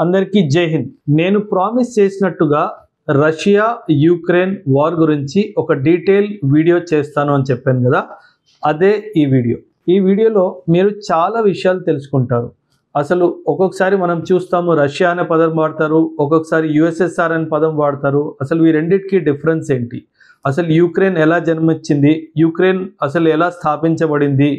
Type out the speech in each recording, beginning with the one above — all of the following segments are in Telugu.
అందరికీ జై హింద్. నేను ప్రామిస్ చేసినట్టుగా రష్యా యుక్రెయిన్ వార్ గురించి ఒక డీటెయిల్ వీడియో చేస్తాను అని చెప్పాను కదా, అదే ఈ వీడియో. ఈ వీడియోలో మీరు చాలా విషయాలు తెలుసుకుంటారు. అసలు ఒక్కొక్కసారి మనం చూస్తాము రష్యా అనే పదం వాడతారు, ఒక్కొక్కసారి యుఎస్ఎస్ఆర్ అనే పదం వాడతారు. అసలు ఈ రెండింటికి డిఫరెన్స్ ఏంటి, అసలు యుక్రెయిన్ ఎలా జన్మించింది, యుక్రెయిన్ అసలు ఎలా స్థాపించబడింది,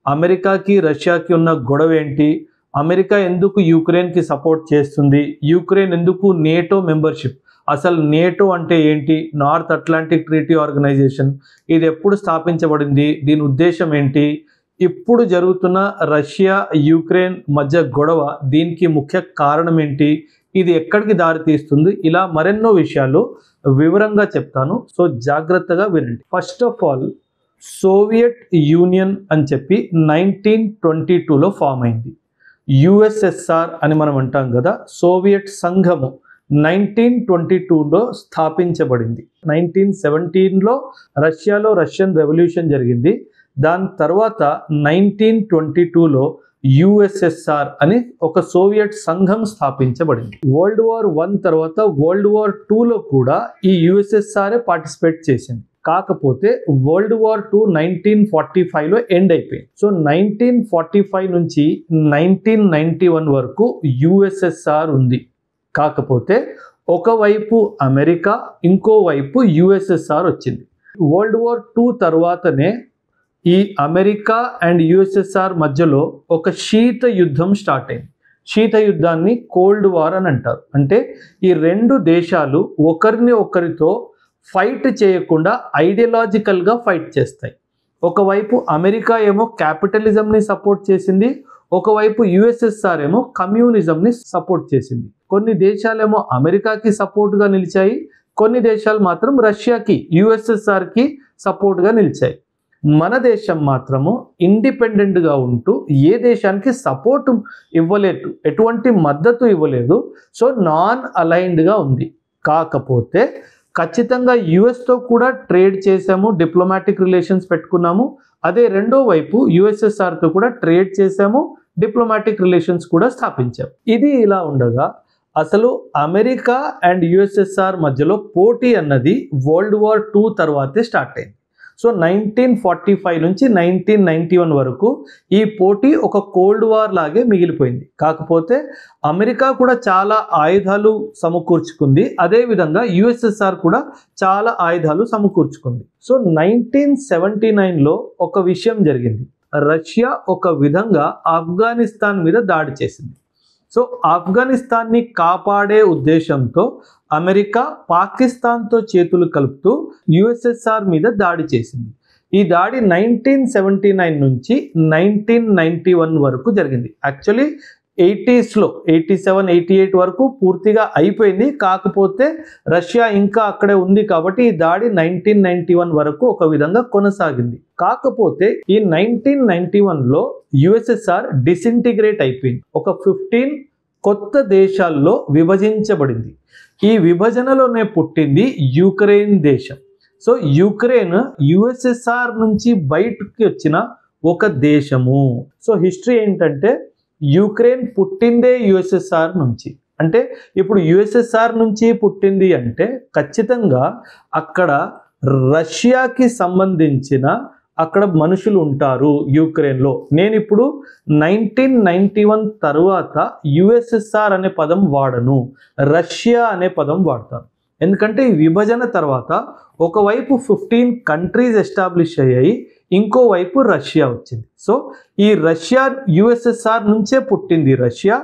అమెరికాకి రష్యాకి ఉన్న గొడవ ఏంటి, అమెరికా ఎందుకు యుక్రెయిన్కి సపోర్ట్ చేస్తుంది, యుక్రెయిన్ ఎందుకు నేటో మెంబర్షిప్, అసలు నేటో అంటే ఏంటి, నార్త్ అట్లాంటిక్ ట్రీటీ ఆర్గనైజేషన్, ఇది ఎప్పుడు స్థాపించబడింది, దీని ఉద్దేశం ఏంటి, ఇప్పుడు జరుగుతున్న రష్యా యుక్రెయిన్ మధ్య గొడవ దీనికి ముఖ్య కారణం ఏంటి, ఇది ఎక్కడికి దారి తీస్తుంది, ఇలా మరెన్నో విషయాలు వివరంగా చెప్తాను. సో జాగ్రత్తగా వినండి. First of all, Soviet union అని చెప్పి 1922లో ఫామ్ అయింది. యుఎస్ఎస్ఆర్ అని మనం అంటాం కదా, సోవియట్ సంఘము 1922లో స్థాపించబడింది. 1917లో రష్యాలో రష్యన్ రెవల్యూషన్ జరిగింది. దాని తర్వాత 1922లో యుఎస్ఎస్ఆర్ అని ఒక సోవియట్ సంఘం స్థాపించబడింది. వరల్డ్ వార్ 1 తర్వాత వరల్డ్ వార్ 2లో కూడా ఈ యుఎస్ఎస్ఆర్ పార్టిసిపేట్ చేసింది. కాకపోతే వరల్డ్ వార్ 2 1945లో ఎండ్ అయిపోయింది. సో 1945 నుంచి 1991 వరకు యుఎస్ఎస్ఆర్ ఉంది. కాకపోతే ఒకవైపు అమెరికా, ఇంకోవైపు యుఎస్ఎస్ఆర్ వచ్చింది. వరల్డ్ వార్ 2 తర్వాతనే ఈ అమెరికా అండ్ యుఎస్ఎస్ఆర్ మధ్యలో ఒక శీత యుద్ధం స్టార్ట్ అయింది. శీత యుద్ధాన్ని కోల్డ్ వార్ అని అంటారు. అంటే ఈ రెండు దేశాలు ఒకరిని ఒకరితో ఫైట్ చేయకుండా ఐడియాలజికల్గా ఫైట్ చేస్తాయి. ఒకవైపు అమెరికా ఏమో క్యాపిటలిజంని సపోర్ట్ చేసింది, ఒకవైపు యుఎస్ఎస్ఆర్ ఏమో కమ్యూనిజంని సపోర్ట్ చేసింది. కొన్ని దేశాలేమో అమెరికాకి సపోర్ట్గా నిలిచాయి, కొన్ని దేశాలు మాత్రం రష్యాకి యుఎస్ఎస్ఆర్కి సపోర్ట్గా నిలిచాయి. మన దేశం మాత్రము ఇండిపెండెంట్గా ఉంటూ ఏ దేశానికి సపోర్ట్ ఇవ్వలేదు, ఎటువంటి మద్దతు ఇవ్వలేదు. సో నాన్ అలైన్డ్గా ఉంది. కాకపోతే ఖచ్చితంగా యుఎస్తో కూడా ట్రేడ్ చేసాము, డిప్లొమాటిక్ రిలేషన్స్ పెట్టుకున్నాము. అదే రెండో వైపు యుఎస్ఎస్ఆర్తో కూడా ట్రేడ్ చేసాము, డిప్లొమాటిక్ రిలేషన్స్ కూడా స్థాపించాము. ఇది ఇలా ఉండగా అసలు అమెరికా అండ్ యుఎస్ఎస్ఆర్ మధ్యలో పోటీ అన్నది వరల్డ్ వార్ 2 తర్వాతే స్టార్ట్ అయింది. సో 1945 నుంచి 1991 వరకు ఈ పోటీ ఒక కోల్డ్ వార్ లాగే మిగిలిపోయింది. కాకపోతే అమెరికా కూడా చాలా ఆయుధాలు సమకూర్చుకుంది, అదేవిధంగా యుఎస్ఎస్ఆర్ కూడా చాలా ఆయుధాలు సమకూర్చుకుంది. సో 1979లో ఒక విషయం జరిగింది. రష్యా ఒక విధంగా ఆఫ్ఘనిస్తాన్ మీద దాడి చేసింది. సో ఆఫ్ఘనిస్తాన్ని కాపాడే ఉద్దేశంతో అమెరికా పాకిస్తాన్తో చేతులు కలుపుతూ యుఎస్ఎస్ఆర్ మీద దాడి చేసింది. ఈ దాడి 1979 నుంచి 1991 వరకు జరిగింది. యాక్చువల్లీ 80స్లో 87, 88 వరకు పూర్తిగా అయిపోయింది. కాకపోతే రష్యా ఇంకా అక్కడే ఉంది కాబట్టి ఈ దాడి 1991 వరకు ఒక విధంగా కొనసాగింది. కాకపోతే ఈ 1991లో యుఎస్ఎస్ఆర్ డిసింటిగ్రేట్ అయిపోయింది. ఒక 15 కొత్త దేశాల్లో విభజించబడింది. ఈ విభజనలోనే పుట్టింది యుక్రెయిన్ దేశం. సో యుక్రెయిన్ యుఎస్ఎస్ఆర్ నుంచి బయటకి వచ్చిన ఒక దేశము. సో హిస్టరీ ఏంటంటే యుక్రెయిన్ పుట్టిందే యుఎస్ఎస్ఆర్ నుంచి. అంటే ఇప్పుడు యుఎస్ఎస్ఆర్ నుంచి పుట్టింది అంటే ఖచ్చితంగా అక్కడ రష్యాకి సంబంధించిన అక్కడ మనుషులు ఉంటారు యుక్రెయిన్లో. నేను ఇప్పుడు 1991 తర్వాత యుఎస్ఎస్ఆర్ అనే పదం వాడను, రష్యా అనే పదం వాడతాను. ఎందుకంటే ఈ విభజన తర్వాత ఒకవైపు 15 కంట్రీస్ ఎస్టాబ్లిష్ అయ్యాయి, ఇంకోవైపు రష్యా వచ్చింది. సో ఈ రష్యా యుఎస్ఎస్ఆర్ నుంచే పుట్టింది రష్యా,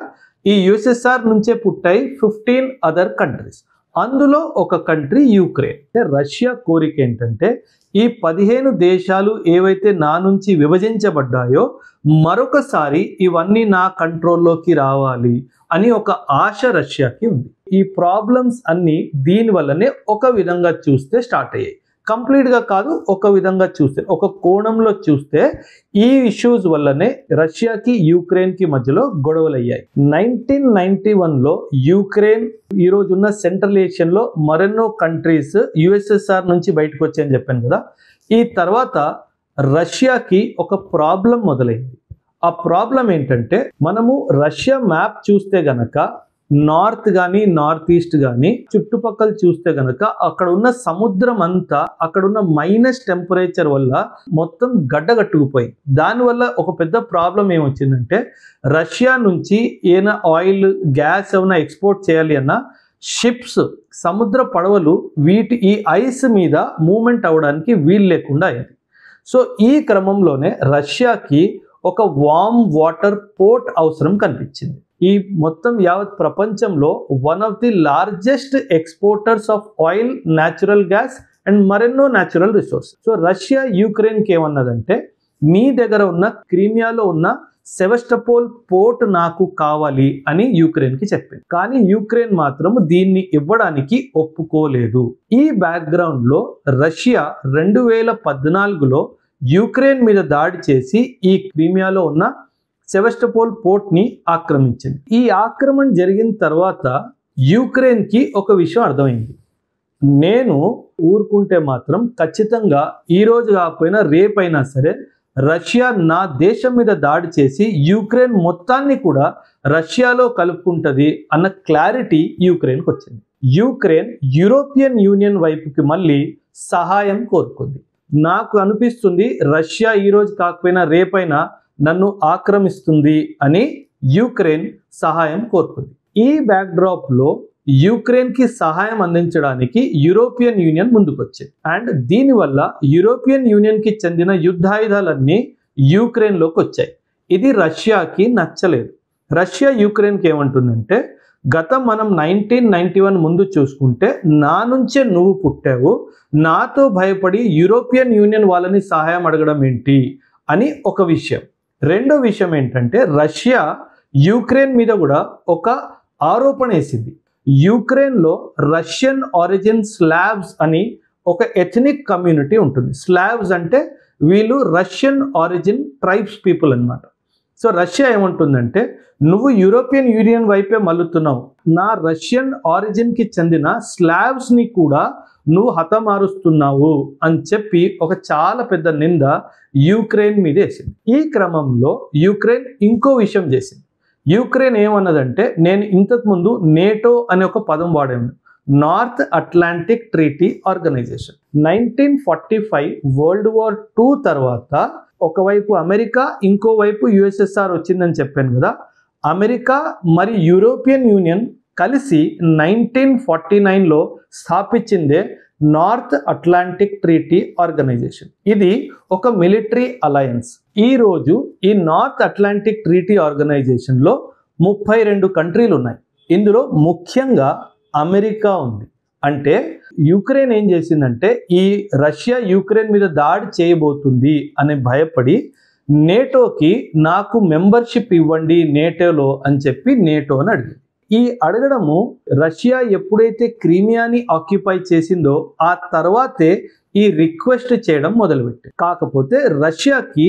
ఈ యుఎస్ఎస్ఆర్ నుంచే పుట్టాయి 15 అదర్ కంట్రీస్. అందులో ఒక కంట్రీ యుక్రెయిన్. రష్యా కోరిక ఏంటంటే ఈ 15 దేశాలు ఏవైతే నా నుంచి విభజించబడ్డాయో మరొకసారి ఇవన్నీ నా కంట్రోల్లోకి రావాలి అని ఒక ఆశ రష్యాకి ఉంది. ఈ ప్రాబ్లమ్స్ అన్నీ దీనివల్లనే ఒక విధంగా చూస్తే స్టార్ట్ అయ్యాయి. కంప్లీట్గా కాదు, ఒక విధంగా చూస్తే, ఒక కోణంలో చూస్తే ఈ ఇష్యూస్ వల్లనే రష్యాకి యుక్రెయిన్కి మధ్యలో గొడవలు అయ్యాయి. 1991లో యుక్రెయిన్ ఈరోజున్న సెంట్రల్ ఏషియన్లో మరెన్నో కంట్రీస్ యుఎస్ఎస్ఆర్ నుంచి బయటకు వచ్చాయని చెప్పాను కదా. ఈ తర్వాత రష్యాకి ఒక ప్రాబ్లం మొదలైంది. ఆ ప్రాబ్లం ఏంటంటే మనము రష్యా మ్యాప్ చూస్తే గనక నార్త్ కానీ నార్త్ ఈస్ట్ కానీ చుట్టుపక్కల చూస్తే కనుక అక్కడ ఉన్న సముద్రం అంతా అక్కడ ఉన్న మైనస్ టెంపరేచర్ వల్ల మొత్తం గడ్డగట్టుకుపోయి, దానివల్ల ఒక పెద్ద ప్రాబ్లం ఏమొచ్చిందంటే రష్యా నుంచి ఏమైనా ఆయిల్ గ్యాస్ ఏమైనా ఎక్స్పోర్ట్ చేయాలి అన్న షిప్స్, సముద్ర పడవలు ఈ ఐస్ మీద మూమెంట్ అవ్వడానికి వీలు లేకుండా అయింది. సో ఈ క్రమంలోనే రష్యాకి ఒక వార్మ్ వాటర్ పోర్ట్ అవసరం కనిపించింది. ఈ మొత్తం యావత్ ప్రపంచంలో one of the largest exporters of oil, natural gas and మరెన్నో న్యాచురల్ రిసోర్స్. సో రష్యా యూక్రెయిన్కి ఏమన్నదంటే మీ దగ్గర ఉన్న క్రీమియాలో ఉన్న సెవస్టోపోల్ పోర్ట్ నాకు కావాలి అని యూక్రెయిన్కి చెప్పింది. కానీ యూక్రెయిన్ మాత్రం దీన్ని ఇవ్వడానికి ఒప్పుకోలేదు. ఈ బ్యాక్గ్రౌండ్లో రష్యా 2014లో యూక్రెయిన్ మీద దాడి చేసి ఈ క్రీమియాలో ఉన్న సెవస్టోపోల్ పోర్ట్ని ఆక్రమించింది. ఈ ఆక్రమణ జరిగిన తర్వాత యూక్రెయిన్కి ఒక విషయం అర్థమైంది, నేను ఊరుకుంటే మాత్రం ఖచ్చితంగా ఈ రోజు కాకపోయినా రేపైనా సరే రష్యా నా దేశం మీద దాడి చేసి యూక్రెయిన్ మొత్తాన్ని కూడా రష్యాలో కలుపుకుంటుంది అన్న క్లారిటీ యూక్రెయిన్కి వచ్చింది. యూక్రెయిన్ యూరోపియన్ యూనియన్ వైపుకి మళ్ళీ సహాయం కోరుకుంది. నాకు అనిపిస్తుంది రష్యా ఈ రోజు కాకపోయినా రేపైనా నన్ను ఆక్రమిస్తుంది అని యూక్రెయిన్ సహాయం కోరుకుంది. ఈ బ్యాక్డ్రాప్లో యూక్రెయిన్కి సహాయం అందించడానికి యూరోపియన్ యూనియన్ ముందుకొచ్చింది. అండ్ దీనివల్ల యూరోపియన్ యూనియన్కి చెందిన యుద్ధాయుధాలన్నీ యూక్రెయిన్లోకి వచ్చాయి. ఇది రష్యాకి నచ్చలేదు. రష్యా యూక్రెయిన్కి ఏమంటుందంటే మనం 1991 ముందు చూసుకుంటే నా నుంచే నువ్వు పుట్టావు, నాతో భయపడి యూరోపియన్ యూనియన్ వాళ్ళని సహాయం అడగడం ఏంటి అని ఒక విషయం. రెండో విషయం ఏంటంటే రష్యా యూక్రెయిన్ మీద కూడా ఒక ఆరోపణ వేసింది. యూక్రెయిన్లో రష్యన్ ఆరిజిన్ స్లావ్స్ అని ఒక ఎథనిక్ కమ్యూనిటీ ఉంటుంది. స్లావ్స్ అంటే వీళ్ళు రష్యన్ ఆరిజిన్ ట్రైబ్స్ పీపుల్ అన్నమాట. సో రష్యా ఏమంటుందంటే నువ్వు యూరోపియన్ యూనియన్ వైపే మల్లుతున్నావు, నా రష్యన్ ఆరిజిన్కి చెందిన స్లావ్స్ని కూడా నువ్వు హతమారుస్తున్నావు అని చెప్పి ఒక చాలా పెద్ద నింద యూక్రెయిన్ మీద వేసింది. ఈ క్రమంలో యూక్రెయిన్ ఇంకో విషయం చేసింది. యూక్రెయిన్ ఏమన్నదంటే నేను ఇంతకుముందు నేటో అనే ఒక పదం వాడాను, North Atlantic Treaty Organization. 1945 world war 2 తర్వాత ఒకవైపు అమెరికా ఇంకోవైపు యుఎస్ఎస్ఆర్ వచ్చిందని చెప్పాను కదా. అమెరికా మరియు యూరోపియన్ యూనియన్ కలిసి 1949లో స్థాపించిందే నార్త్ అట్లాంటిక్ ట్రీటీ ఆర్గనైజేషన్. ఇది ఒక మిలిటరీ అలయన్స్. ఈరోజు ఈ నార్త్ అట్లాంటిక్ ట్రీటీ ఆర్గనైజేషన్లో 32 కంట్రీలు ఉన్నాయి. ఇందులో ముఖ్యంగా అమెరికా ఉంది. అంటే యూక్రెయిన్ ఏం చేసిందంటే ఈ రష్యా యూక్రెయిన్ మీద దాడి చేయబోతుంది అని భయపడి నేటోకి నాకు మెంబర్షిప్ ఇవ్వండి నేటోలో అని చెప్పి నేటోని అడిగింది. ఈ అడగడము రష్యా ఎప్పుడైతే క్రీమియాని ఆక్యుపై చేసిందో ఆ తర్వాతే ఈ రిక్వెస్ట్ చేయడం మొదలుపెట్టింది. కాకపోతే రష్యాకి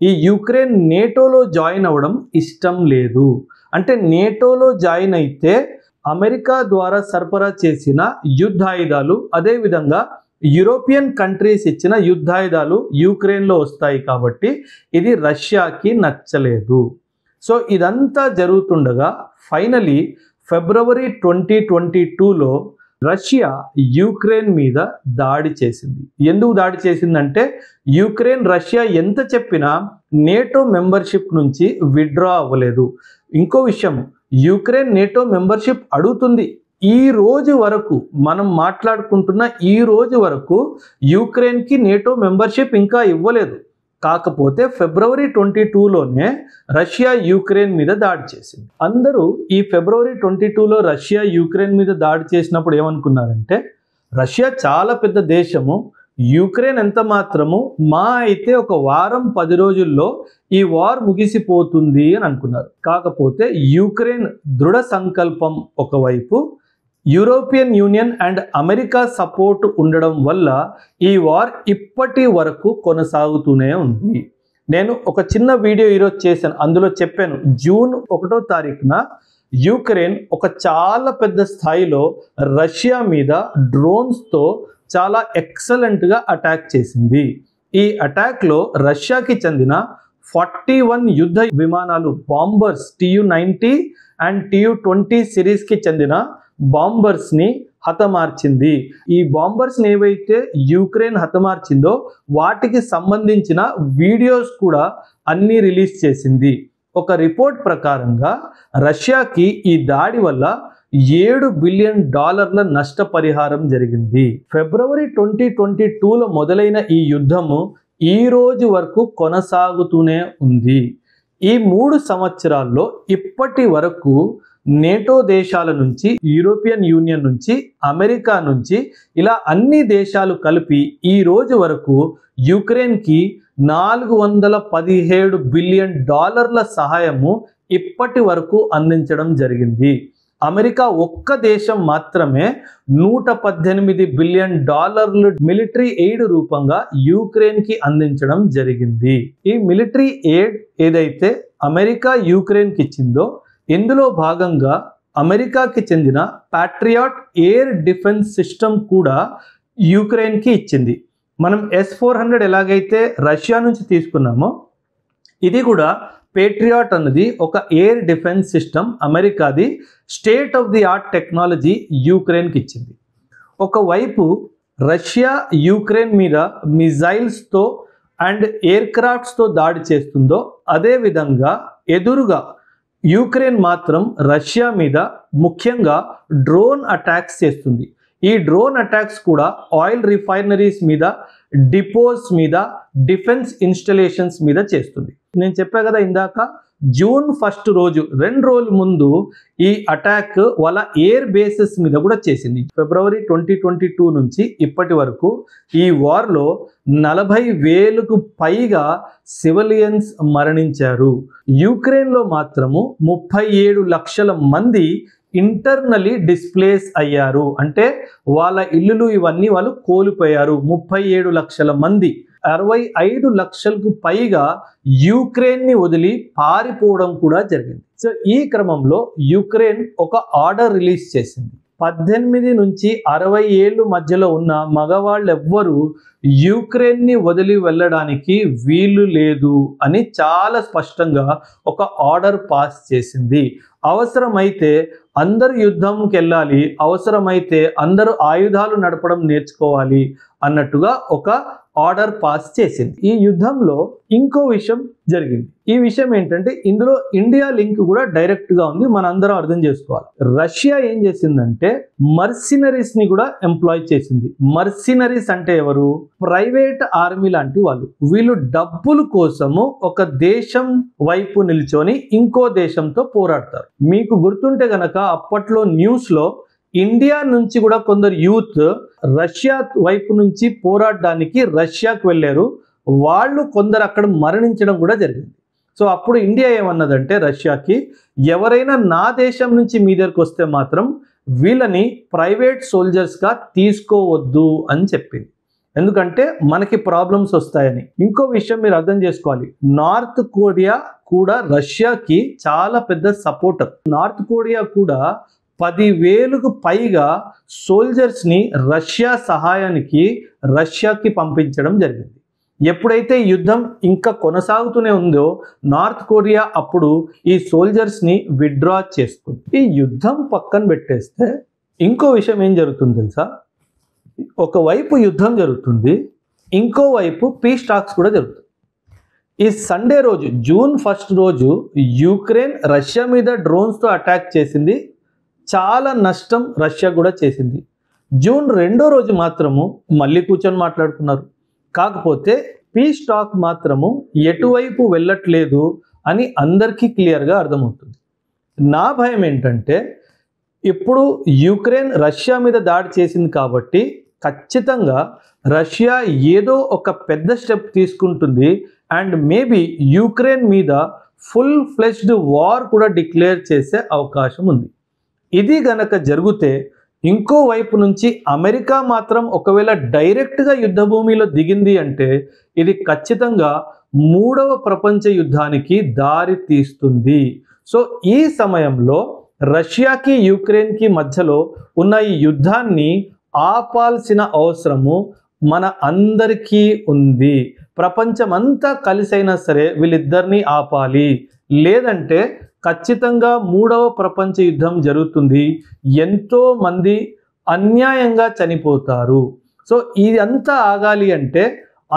ఈ యుక్రెయిన్ నేటోలో జాయిన్ అవ్వడం ఇష్టం లేదు. అంటే నేటోలో జాయిన్ అయితే అమెరికా ద్వారా సరఫరా చేసిన యుద్ధాయుధాలు, అదేవిధంగా యూరోపియన్ కంట్రీస్ ఇచ్చిన యుద్ధాయుధాలు యుక్రెయిన్లో వస్తాయి. కాబట్టి ఇది రష్యాకి నచ్చలేదు. సో ఇదంతా జరుగుతుండగా ఫైనలీ ఫిబ్రవరి 2022లో రష్యా యుక్రెయిన్ మీద దాడి చేసింది. ఎందుకు దాడి చేసిందంటే యుక్రెయిన్ రష్యా ఎంత చెప్పినా నేటో మెంబర్షిప్ నుంచి విత్డ్రా అవ్వలేదు. ఇంకో విషయం, యుక్రెయిన్ నేటో మెంబర్షిప్ అడుగుతుంది. ఈ రోజు వరకు మనం మాట్లాడుకుంటున్న ఈ రోజు వరకు యుక్రెయిన్కి నేటో మెంబర్షిప్ ఇంకా ఇవ్వలేదు. కాకపోతే ఫిబ్రవరి 22లోనే రష్యా యుక్రెయిన్ మీద దాడి చేసింది. అందరూ ఈ ఫిబ్రవరి 22లో రష్యా యుక్రెయిన్ మీద దాడి చేసినప్పుడు ఏమనుకున్నారంటే రష్యా చాలా పెద్ద దేశము, యుక్రెయిన్ ఎంత మాత్రము మా అయితే ఒక వారం 10 రోజుల్లో ఈ వార్ ముగిసిపోతుంది అని అనుకున్నారు. కాకపోతే యుక్రెయిన్ దృఢ సంకల్పం ఒకవైపు, European union and America support ఉండడం వల్ల ఈ వార్ ఇప్పటి వరకు కొనసాగుతూనే ఉంది. నేను ఒక చిన్న వీడియో ఈరోజు చేశాను, అందులో చెప్పాను జూన్ 1వ తారీఖున యుక్రెయిన్ ఒక చాలా పెద్ద స్థాయిలో రష్యా మీద డ్రోన్స్తో చాలా ఎక్సలెంట్గా అటాక్ చేసింది. ఈ అటాక్లో రష్యాకి చెందిన 41 యుద్ధ విమానాలు, బాంబర్స్ TU-90 అండ్ Tu-20 సిరీస్కి చెందిన బాంబర్స్ని హతమార్చింది. ఈ బాంబర్స్ని ఏవైతే యుక్రెయిన్ హతమార్చిందో వాటికి సంబంధించిన వీడియోస్ కూడా అన్నీ రిలీజ్ చేసింది. ఒక రిపోర్ట్ ప్రకారంగా రష్యాకి ఈ దాడి వల్ల $7 బిలియన్ నష్టపరిహారం జరిగింది. ఫిబ్రవరి 2022లో మొదలైన ఈ యుద్ధము ఈ రోజు వరకు కొనసాగుతూనే ఉంది. ఈ 3 సంవత్సరాల్లో ఇప్పటి వరకు నేటో దేశాల నుంచి, యూరోపియన్ యూనియన్ నుంచి, అమెరికా నుంచి ఇలా అన్ని దేశాలు కలిపి ఈ రోజు వరకు యుక్రెయిన్కి $417 బిలియన్ సహాయము ఇప్పటి వరకు అందించడం జరిగింది. అమెరికా ఒక్క దేశం మాత్రమే $118 బిలియన్ మిలిటరీ ఎయిడ్ రూపంగా యుక్రెయిన్కి అందించడం జరిగింది. ఈ మిలిటరీ ఎయిడ్ ఏదైతే అమెరికా యుక్రెయిన్కి ఇచ్చిందో ఇందులో భాగంగా అమెరికాకి చెందిన పాట్రియాట్ ఎయిర్ డిఫెన్స్ సిస్టమ్ కూడా యుక్రెయిన్కి ఇచ్చింది. మనం S-400 ఎలాగైతే రష్యా నుంచి తీసుకున్నామో ఇది కూడా పేట్రియాట్ అన్నది ఒక ఎయిర్ డిఫెన్స్ సిస్టమ్ అమెరికాది state of the art technology యుక్రెయిన్కి ఇచ్చింది. ఒకవైపు రష్యా యుక్రెయిన్ మీద మిజైల్స్తో అండ్ ఎయిర్ క్రాఫ్ట్స్తో దాడి చేస్తుందో అదేవిధంగా ఎదురుగా యుక్రెయిన్ మాత్రం రష్యా మీద ముఖ్యంగా డ్రోన్ అటాక్స్ చేస్తుంది. ఈ డ్రోన్ అటాక్స్ కూడా ఆయిల్ రిఫైనరీస్ మీద, డిపోస్ మీద, డిఫెన్స్ ఇన్స్టలేషన్స్ మీద చేస్తుంది. నేను చెప్పా కదా ఇందాక, జూన్ 1 రోజు 2 రోజుల ముందు ఈ అటాక్ వాళ్ళ ఎయిర్ బేసెస్ మీద కూడా చేసింది. ఫిబ్రవరి 2022 నుంచి ఇప్పటి వరకు ఈ వార్లో 40,000కు పైగా సివిలియన్స్ మరణించారు. యుక్రెయిన్లో మాత్రము 37 లక్షల మంది ఇంటర్నలీ డిస్ప్లేస్ అయ్యారు. అంటే వాళ్ళ ఇల్లులు ఇవన్నీ వాళ్ళు కోల్పోయారు. 37 లక్షల మంది, 65 లక్షలకు పైగా యుక్రెయిన్ని వదిలి పారిపోవడం కూడా జరిగింది. సో ఈ క్రమంలో యుక్రెయిన్ ఒక ఆర్డర్ రిలీజ్ చేసింది. 18 నుంచి 60 ఏళ్ళు మధ్యలో ఉన్న మగవాళ్ళు ఎవ్వరూ యుక్రెయిన్ని వదిలి వెళ్ళడానికి వీలు లేదు అని చాలా స్పష్టంగా ఒక ఆర్డర్ పాస్ చేసింది. అవసరమైతే అందరూ యుద్ధంకి వెళ్ళాలి, అవసరమైతే అందరూ ఆయుధాలు నడపడం నేర్చుకోవాలి అన్నట్టుగా ఒక ఆర్డర్ పాస్ చేసింది. ఈ యుద్ధంలో ఇంకో విషయం జరిగింది. ఈ విషయం ఏంటంటే ఇందులో ఇండియా లింక్ కూడా డైరెక్ట్ గా ఉంది, మనందరం అర్థం చేసుకోవాలి. రష్యా ఏం చేసిందంటే మర్సినరీస్ ని కూడా ఎంప్లాయ్ చేసింది. మర్సినరీస్ అంటే ఎవరు? ప్రైవేట్ ఆర్మీ లాంటి వాళ్ళు. వీళ్ళు డబ్బుల కోసము ఒక దేశం వైపు నిల్చొని ఇంకో దేశంతో పోరాడతారు. మీకు గుర్తుంటే గనక అప్పట్లో న్యూస్ లో ఇండియా నుంచి కూడా కొందరు యూత్ రష్యా వైపు నుంచి పోరాడడానికి రష్యాకు వెళ్ళారు. వాళ్ళు కొందరు అక్కడ మరణించడం కూడా జరిగింది. సో అప్పుడు ఇండియా ఏమన్నదంటే రష్యాకి, ఎవరైనా నా దేశం నుంచి మీ దగ్గరకు వస్తే మాత్రం వీళ్ళని ప్రైవేట్ సోల్జర్స్గా తీసుకోవద్దు అని చెప్పింది. ఎందుకంటే మనకి ప్రాబ్లమ్స్ వస్తాయని. ఇంకో విషయం మీరు అర్థం చేసుకోవాలి, నార్త్ కొరియా కూడా రష్యాకి చాలా పెద్ద సపోర్టర్. నార్త్ కొరియా కూడా 10,000కు పైగా సోల్జర్స్ని రష్యా సహాయానికి రష్యాకి పంపించడం జరిగింది. ఎప్పుడైతే యుద్ధం ఇంకా కొనసాగుతూనే ఉందో నార్త్ కొరియా అప్పుడు ఈ సోల్జర్స్ని విత్డ్రా చేసుకుంది. ఈ యుద్ధం పక్కన పెట్టేస్తే ఇంకో విషయం ఏం జరుగుతుంది తెలుసా? ఒకవైపు యుద్ధం జరుగుతుంది, ఇంకోవైపు పీస్ టాక్స్ కూడా జరుగుతుంది. ఈ సండే రోజు జూన్ 1 రోజు యుక్రెయిన్ రష్యా మీద డ్రోన్స్తో అటాక్ చేసింది. చాలా నష్టం రష్యా కూడా చేసింది. జూన్ 2వ రోజు మాత్రము మళ్ళీ కూర్చొని మాట్లాడుకున్నారు. కాకపోతే పీస్ టాక్ మాత్రము ఎటువైపు వెళ్ళట్లేదు అని అందరికీ క్లియర్గా అర్థమవుతుంది. నా భయం ఏంటంటే ఇప్పుడు యుక్రెయిన్ రష్యా మీద దాడి చేసింది కాబట్టి ఖచ్చితంగా రష్యా ఏదో ఒక పెద్ద స్టెప్ తీసుకుంటుంది అండ్ మేబీ యుక్రెయిన్ మీద ఫుల్ ఫ్లెజ్డ్ వార్ కూడా డిక్లేర్ చేసే అవకాశం ఉంది. ఇది గనక జరిగితే ఇంకో వైపు నుంచి అమెరికా మాత్రం ఒకవేళ డైరెక్ట్గా యుద్ధ భూమిలో దిగింది అంటే ఇది ఖచ్చితంగా 3వ ప్రపంచ యుద్ధానికి దారి తీస్తుంది. సో ఈ సమయంలో రష్యాకి యుక్రెయిన్కి మధ్యలో ఉన్న ఈ యుద్ధాన్ని ఆపాల్సిన అవసరము మన అందరికీ ఉంది. ప్రపంచమంతా కలిసైనా సరే వీళ్ళిద్దరినీ ఆపాలి, లేదంటే ఖచ్చితంగా మూడవ ప్రపంచ యుద్ధం జరుగుతుంది, ఎంతో మంది అన్యాయంగా చనిపోతారు. సో ఇదంతా ఆగాలి అంటే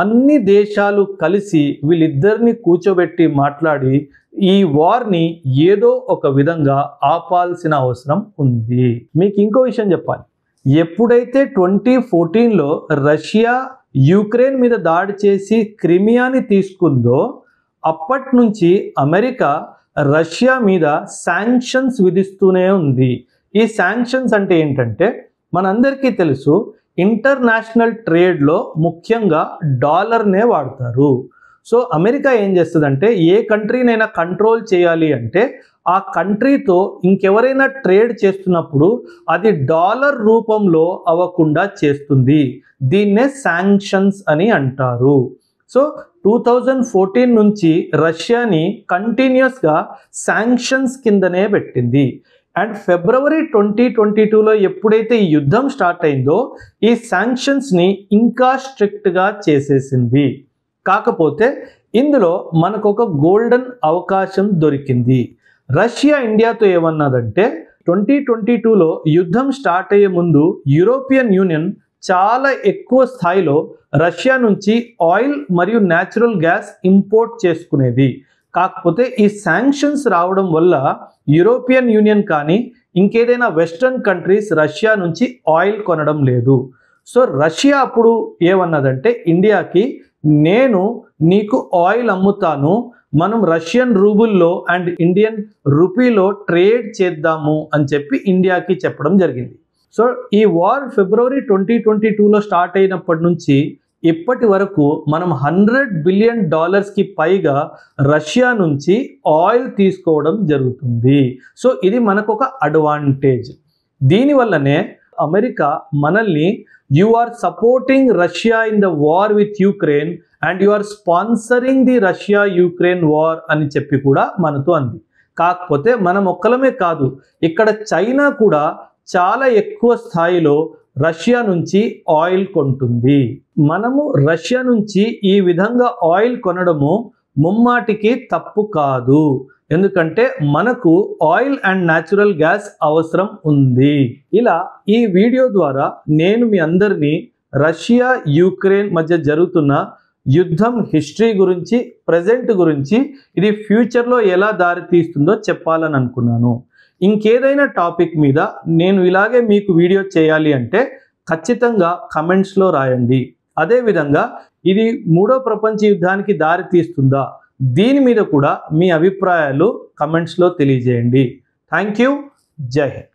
అన్ని దేశాలు కలిసి వీళ్ళిద్దరిని కూర్చోబెట్టి మాట్లాడి ఈ వార్ని ఏదో ఒక విధంగా ఆపాల్సిన అవసరం ఉంది. మీకు ఇంకో విషయం చెప్పాలి. ఎప్పుడైతే 2014లో రష్యా యుక్రెయిన్ మీద దాడి చేసి క్రిమియాని తీసుకుందో అప్పటి నుంచి అమెరికా రష్యా మీద శాంక్షన్స్ విధిస్తూనే ఉంది. ఈ శాంక్షన్స్ అంటే ఏంటంటే మనందరికీ తెలుసు, ఇంటర్నేషనల్ ట్రేడ్లో ముఖ్యంగా డాలర్నే వాడతారు. సో అమెరికా ఏం చేస్తుందంటే ఏ కంట్రీనైనా కంట్రోల్ చేయాలి అంటే ఆ కంట్రీతో ఇంకెవరైనా ట్రేడ్ చేస్తున్నప్పుడు అది డాలర్ రూపంలో అవ్వకుండా చేస్తుంది. దీన్నే శాంక్షన్స్ అని అంటారు. సో 2014 నుంచి రష్యాని కంటిన్యూస్గా శాంక్షన్స్ కిందనే పెట్టింది. అండ్ ఫిబ్రవరి 2022లో ఎప్పుడైతే ఈ యుద్ధం స్టార్ట్ అయిందో ఈ శాంక్షన్స్ని ఇంకా స్ట్రిక్ట్గా చేసేసింది. కాకపోతే ఇందులో మనకు ఒక గోల్డెన్ అవకాశం దొరికింది. రష్యా ఇండియాతో ఏమన్నదంటే 2022లో యుద్ధం స్టార్ట్ అయ్యే ముందు యూరోపియన్ యూనియన్ చాలా ఎక్కువ స్థాయిలో రష్యా నుంచి ఆయిల్ మరియు న్యాచురల్ గ్యాస్ ఇంపోర్ట్ చేసుకునేది. కాకపోతే ఈ శాంక్షన్స్ రావడం వల్ల యూరోపియన్ యూనియన్ కానీ ఇంకేదైనా వెస్ట్రన్ కంట్రీస్ రష్యా నుంచి ఆయిల్ కొనడం లేదు. సో రష్యా అప్పుడు ఏమన్నదంటే ఇండియాకి, నేను నీకు ఆయిల్ అమ్ముతాను, మనం రష్యన్ రూబుల్లో అండ్ ఇండియన్ రూపీలో ట్రేడ్ చేద్దాము అని చెప్పి ఇండియాకి చెప్పడం జరిగింది. సో ఈ వార్ ఫిబ్రవరి 2022లో స్టార్ట్ అయినప్పటి నుంచి ఇప్పటి వరకు మనం $100 బిలియన్ పైగా రష్యా నుంచి ఆయిల్ తీసుకోవడం జరుగుతుంది. సో ఇది మనకు ఒక అడ్వాంటేజ్. దీనివల్లనే అమెరికా మనల్ని you are supporting Russia in the war with Ukraine and you are sponsoring the Russia Ukraine war అని చెప్పి కూడా మనతో అంది. కాకపోతే మనం ఒక్కలమే కాదు, ఇక్కడ చైనా కూడా చాలా ఎక్కువ స్థాయిలో రష్యా నుంచి ఆయిల్ కొంటుంది. మనము రష్యా నుంచి ఈ విధంగా ఆయిల్ కొనడము ముమ్మాటికి తప్పు కాదు, ఎందుకంటే మనకు ఆయిల్ అండ్ న్యాచురల్ గ్యాస్ అవసరం ఉంది. ఇలా ఈ వీడియో ద్వారా నేను మీ అందరినీ రష్యా యుక్రెయిన్ మధ్య జరుగుతున్న యుద్ధం హిస్టరీ గురించి, ప్రజెంట్ గురించి, ఇది ఫ్యూచర్లో ఎలా దారితీస్తుందో చెప్పాలని అనుకున్నాను. ఇంకేదైనా టాపిక్ మీద నేను ఇలాగే మీకు వీడియో చేయాలి అంటే ఖచ్చితంగా కమెంట్స్లో రాయండి. అదేవిధంగా ఇది మూడో ప్రపంచ యుద్ధానికి దారి తీస్తుందా, దీని మీద కూడా మీ అభిప్రాయాలు కమెంట్స్లో తెలియజేయండి. Thank you. జై హింద్.